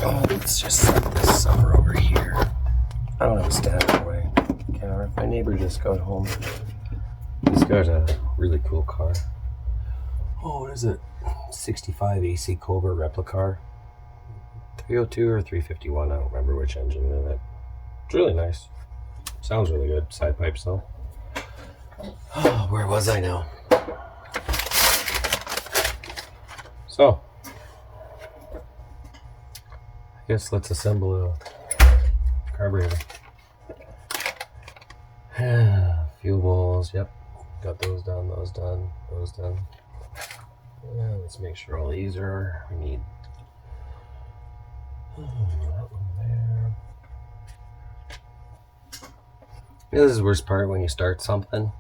Oh, let's just set this summer over here. I don't have a standing way. Camera. My neighbor just got home. He's got a really cool car. Oh, what is it? 65 AC Cobra replica. 302 or 351, I don't remember which engine in it. It's really nice. Sounds really good. Side pipes though. Oh, where was I now? So, I guess let's assemble a carburetor. Fuel bowls, yep. Got those done, those done, those done. Yeah, let's make sure all these are. We need that one there. This is the worst part when you start something.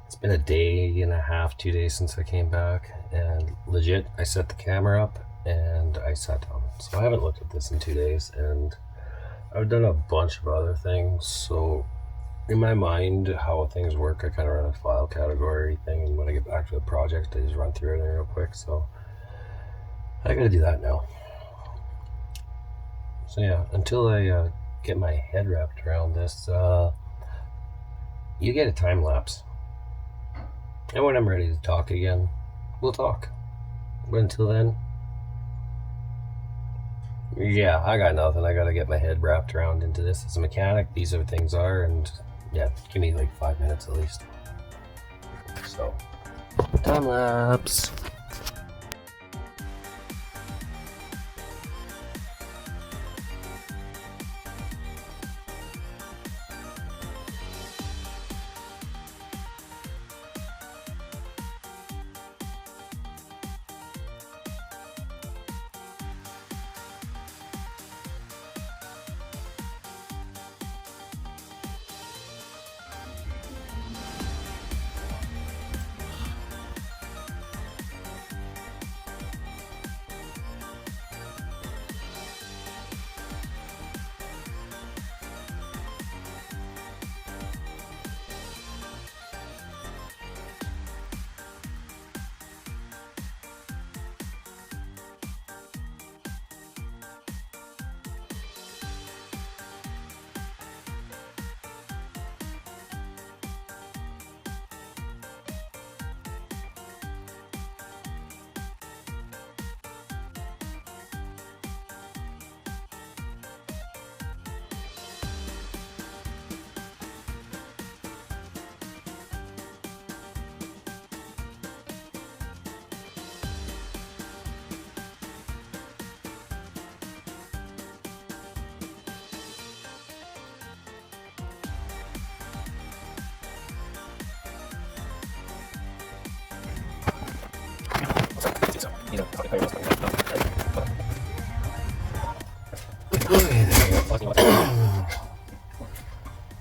It's been a day and a half, 2 days since I came back, and legit, I set the camera up and I sat down. So I haven't looked at this in 2 days, and I've done a bunch of other things. So in my mind, how things work, I kind of run a file category thing, and when I get back to the project, I just run through everything real quick. So I gotta do that now. So yeah, until I get my head wrapped around this, you get a time lapse. And when I'm ready to talk again, we'll talk. But until then, yeah, I got nothing. I gotta get my head wrapped around into this. As a mechanic, these are things are, and yeah, give me like 5 minutes at least. So, time lapse.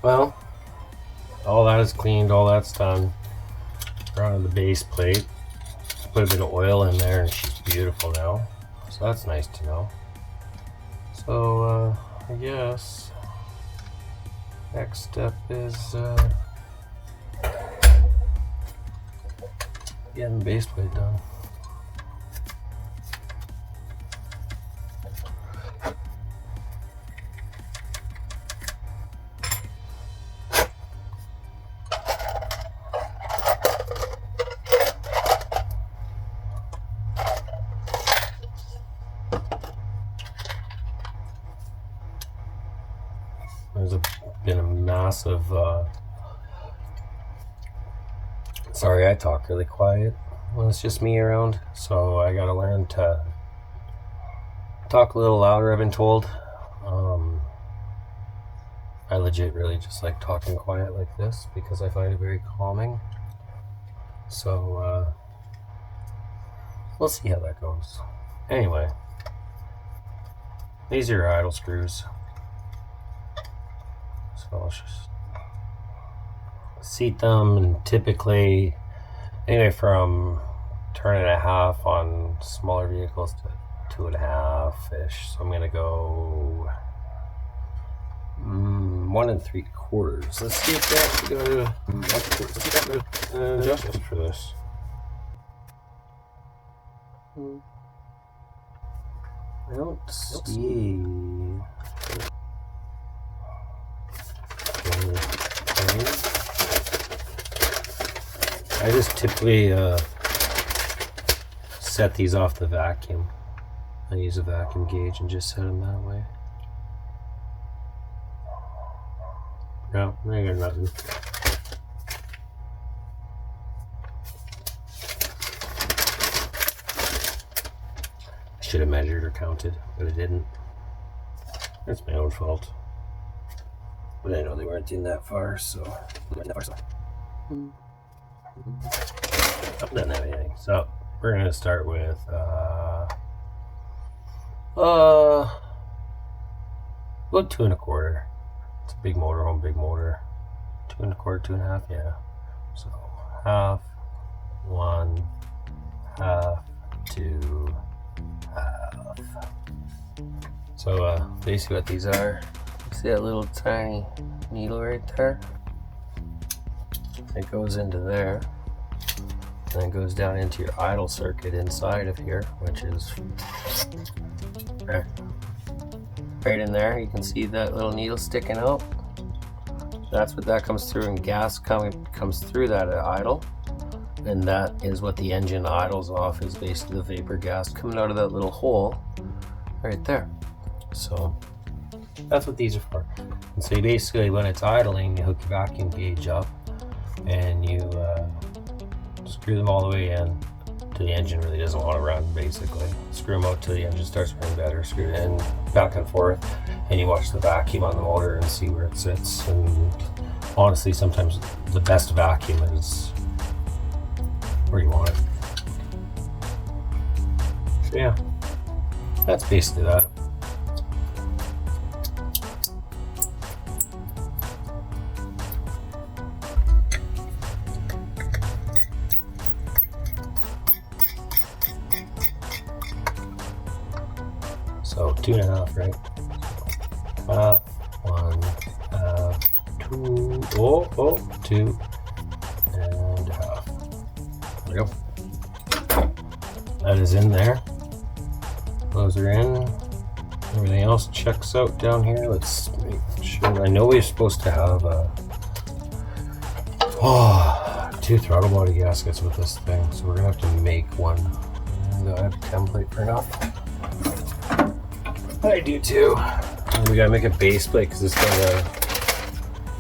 Well, all that is cleaned, all that's done. We're on the base plate. Put a bit of oil in there and she's beautiful now. So that's nice to know. So I guess next step is getting the base plate done. There's been a massive, sorry I talk really quiet when it's just me around, so I gotta learn to talk a little louder, I've been told. I legit really just like talking quiet like this because I find it very calming. So we'll see how that goes. Anyway, these are your idle screws. So I'll just seat them, and typically anyway from turn and a half on smaller vehicles to 2.5-ish. So I'm gonna go 1 3/4. Let's see if that's gonna adjustment for this. I don't see. Okay. I just typically set these off the vacuum. I use a vacuum gauge and just set them that way. No, I got nothing. I should have measured or counted, but I didn't. That's my own fault. But I know they weren't in that far, so. I've done everything. So we're gonna start with about 2 1/4. It's a big motorhome, big motor. 2 1/4, 2 1/2, yeah. So half, 1, half, 2, half. So basically what these are, you see that little tiny needle right there? It goes into there, and it goes down into your idle circuit inside of here, which is right in there. You can see that little needle sticking out. That's what that comes through, and gas comes through that at idle, and that is what the engine idles off, is basically the vapor gas coming out of that little hole right there. So that's what these are for. And so you basically, when it's idling, you hook your vacuum gauge up and you screw them all the way in till the engine really doesn't want to run, basically. Screw them out till the engine starts running better, screw it in, back and forth, and you watch the vacuum on the motor and see where it sits. And honestly, sometimes the best vacuum is where you want it. So yeah, that's basically that. So 2 1/2, right? 1, 2, 2 1/2. There we go. That is in there. Those are in. Everything else checks out down here. Let's make sure. I know we're supposed to have 2 throttle body gaskets with this thing, so we're gonna have to make one. And I have a template for enough. I do too. And we gotta make a base plate because it's got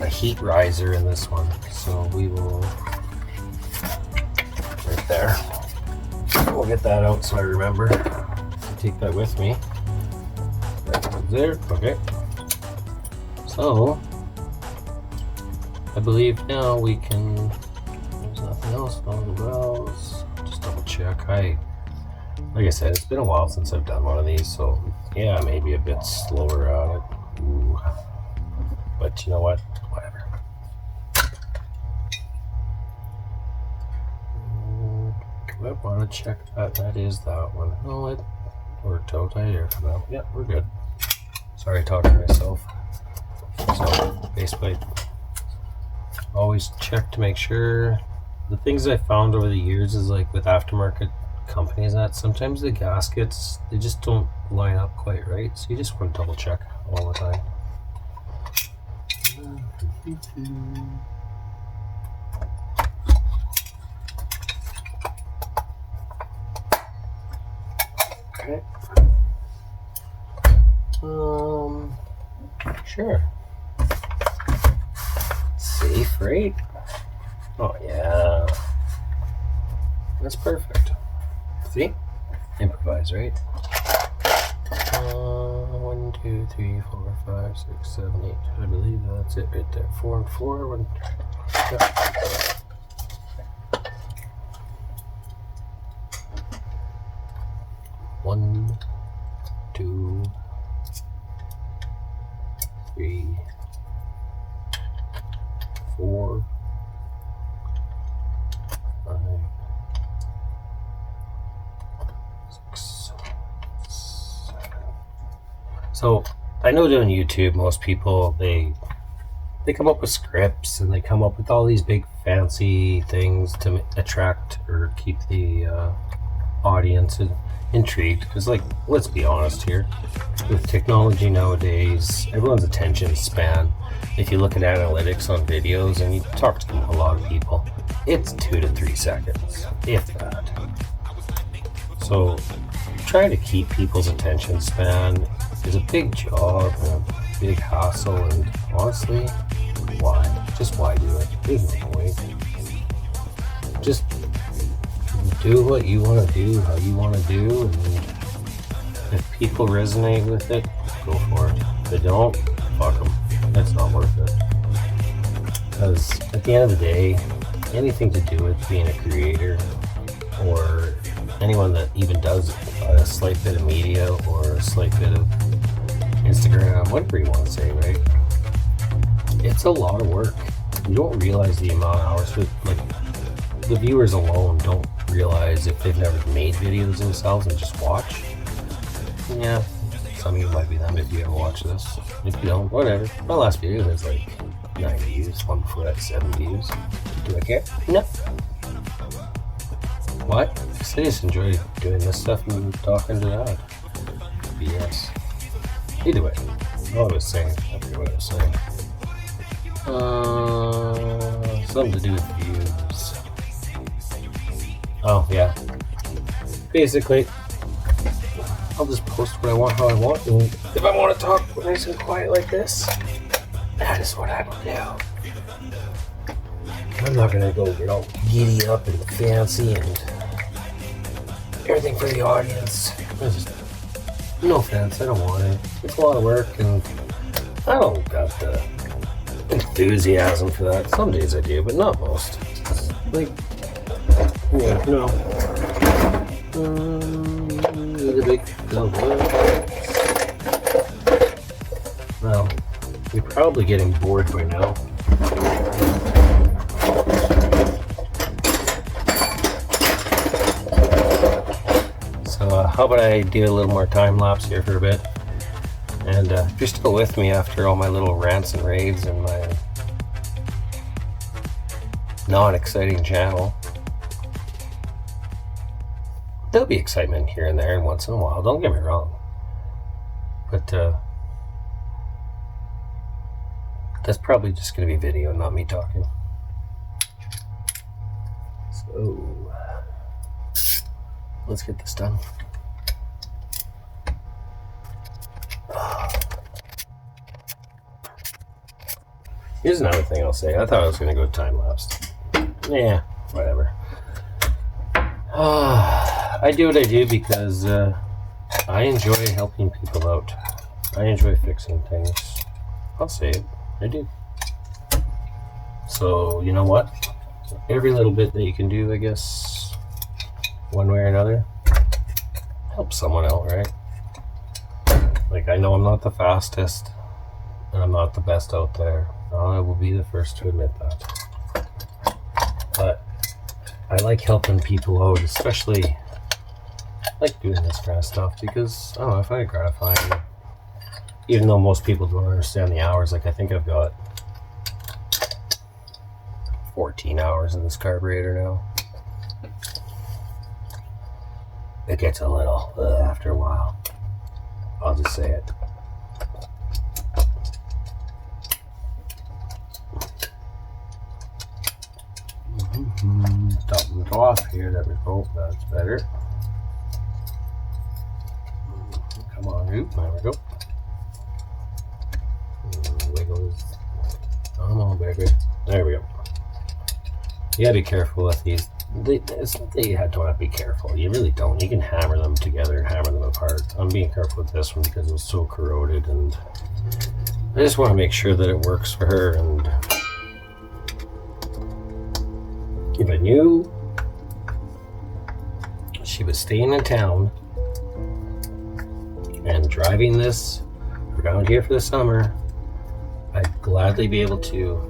a heat riser in this one. So we will, right there. We'll get that out so I remember. Take that with me. Right there. Okay. So I believe now we can. There's nothing else on the valves. Just double check. Like I said, it's been a while since I've done one of these, so yeah, maybe a bit slower on it. Ooh. But you know what? Whatever. I want to check that. That is that one. Oh, it worked out. I hear for that. Yeah, we're good. Sorry, talking to myself. So, base plate. Always check to make sure. The things I found over the years is like with aftermarket companies, that sometimes the gaskets, they just don't line up quite right, so you just want to double check all the time. Okay. Sure. Safe, right? Oh yeah, that's perfect. See? Improvise, right? 1, 2, 3, 4, 5, 6, 7, 8. I believe that's it right there. 4 and 4. 1. Yeah. 1, 2, 3, 4, 5, 6, 7. So I know doing YouTube, most people they come up with scripts and they come up with all these big fancy things to attract or keep the audience intrigued because, like, let's be honest here, with technology nowadays, everyone's attention span, if you look at analytics on videos and you talk to a lot of people, it's 2 to 3 seconds, if that. So trying to keep people's attention span is a big job and a big hassle, and honestly, why? Just why do it? There's no point. Just do what you want to do, how you want to do, and if people resonate with it, go for it. If they don't, fuck them. That's not worth it. Because at the end of the day, anything to do with being a creator, or anyone that even does a slight bit of media or a slight bit of Instagram, whatever you want to say, right? It's a lot of work. You don't realize the amount of hours. Like, the viewers alone don't realize, if they've never made videos themselves and just watch. Yeah, some of you might be them if you ever watch this. If you don't, whatever. My last video has like 9 views. One before that, 7 views. Do I care? No. What? Because I just enjoy doing this stuff and talking to that. BS. Either way, what I was saying. I forget what I was saying. Something to do with views. Oh, yeah. Basically, I'll just post what I want, how I want, and if I want to talk nice and quiet like this, that is what I will do. I'm not going to go get all giddy up and fancy and everything for the audience. No offense, I don't want it. It's a lot of work, and I don't got the enthusiasm for that. Some days I do, but not most. Like, yeah, no. The big well, you're probably getting bored by now. So how about I do a little more time lapse here for a bit, and if you're still with me after all my little rants and raves and my non-exciting channel, there'll be excitement here and there and once in a while, don't get me wrong, but that's probably just going to be video, not me talking. So let's get this done. Here's another thing I'll say. I thought I was going to go time-lapse. Yeah, whatever. I do what I do because I enjoy helping people out. I enjoy fixing things. I'll say it. I do. So, you know what? Every little bit that you can do, I guess, one way or another, help someone out, right? Like, I know I'm not the fastest, and I'm not the best out there. I will be the first to admit that. But I like helping people out, especially I like doing this kind of stuff because, I don't know, I find it gratifying. Even though most people don't understand the hours, like I think I've got 14 hours in this carburetor now. It gets a little after a while. I'll just say it. Top it off here. There we go. That's better. Come on, Root. There we go. Wiggles. Come on, baby. There we go. You gotta be careful with these. You don't have to be careful. You really don't. You can hammer them together, hammer them apart. I'm being careful with this one because it was so corroded, and I just want to make sure that it works for her. And if I knew she was staying in town and driving this around here for the summer, I'd gladly be able to.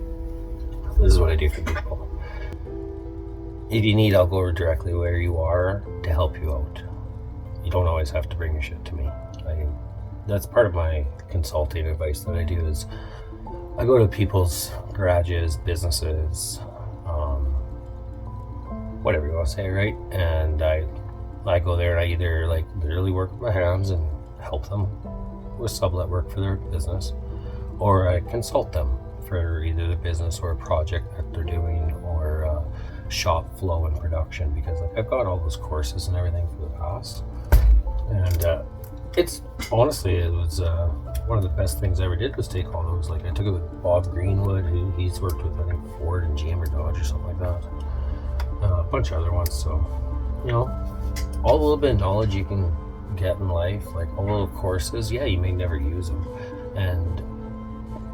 This is what I do for people. If you need, I'll go over directly where you are to help you out. You don't always have to bring your shit to me. That's part of my consulting advice that I do is I go to people's garages, businesses, whatever you want to say, right? And I I go there and I either like literally work with my hands and help them with sublet work for their business, or I consult them for either the business or a project that they're doing, or shop flow and production, because like I've got all those courses and everything for the past, and it's honestly, it was one of the best things I ever did was take all those. Like I took it with Bob Greenwood, who he's worked with, I think, Ford and GM or Dodge or something like that, a bunch of other ones. So all the little bit of knowledge you can get in life, like all little courses, yeah, you may never use them, and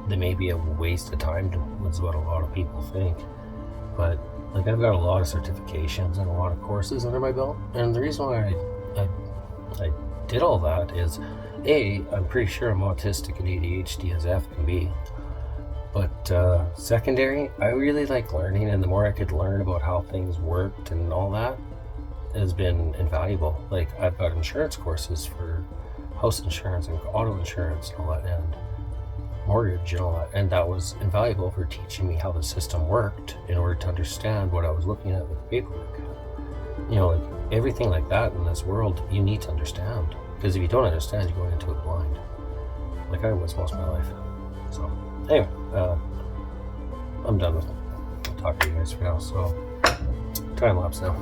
they may be a waste of time, is what a lot of people think. But like I've got a lot of certifications and a lot of courses under my belt, and the reason why I did all that is, I'm pretty sure I'm autistic and ADHD as F can be. But secondary, I really like learning, and the more I could learn about how things worked and all that has been invaluable. Like I've got insurance courses for house insurance and auto insurance and all that, and mortgage and all that, and that was invaluable for teaching me how the system worked in order to understand what I was looking at with the paperwork. Like everything like that in this world, you need to understand, because if you don't understand, you're going into it blind, like I was most of my life. So anyway, I'm done with talking to you guys for now, so time lapse now.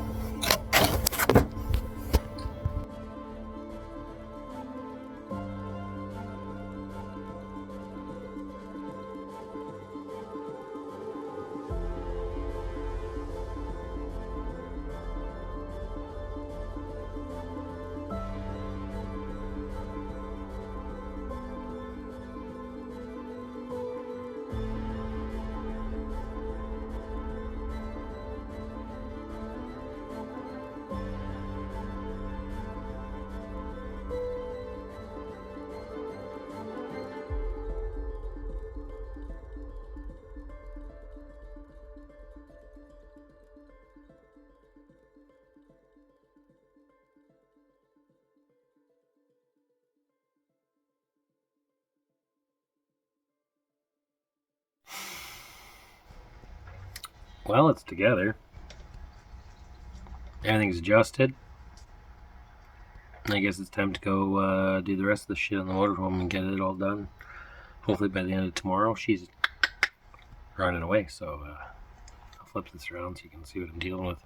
Well, it's together. Everything's adjusted. I guess it's time to go do the rest of the shit on the motorhome and get it all done. Hopefully by the end of tomorrow. She's running away, so I'll flip this around so you can see what I'm dealing with.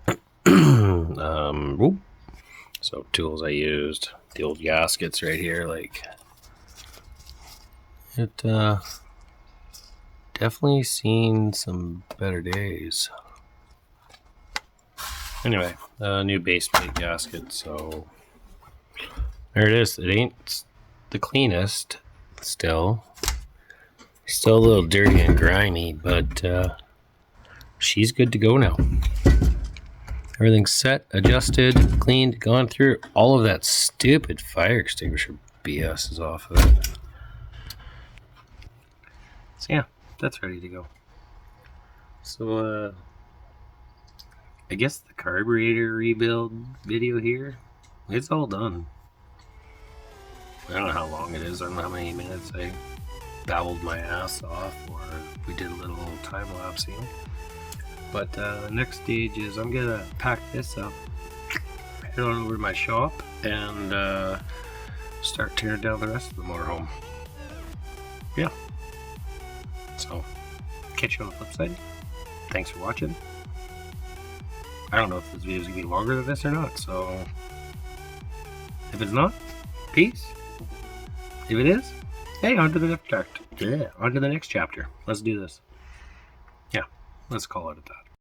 So tools I used, the old gaskets right here, like it definitely seen some better days. Anyway, new base plate gasket, so there it is. It ain't the cleanest, still a little dirty and grimy, but she's good to go now. Everything's set, adjusted, cleaned, gone through. All of that stupid fire extinguisher BS is off of it. So yeah, that's ready to go. So I guess the carburetor rebuild video here, it's all done. I don't know how long it is. I don't know how many minutes I babbled my ass off, or we did a little time lapsing. But the next stage is I'm gonna pack this up, head on over to my shop, and start tearing down the rest of the motorhome. Yeah. So, catch you on the flip side. Thanks for watching. I don't know if this video is gonna be longer than this or not, so if it's not, peace. If it is, hey, on to the next chapter. Yeah, on to the next chapter. Let's do this. Yeah, let's call it at that.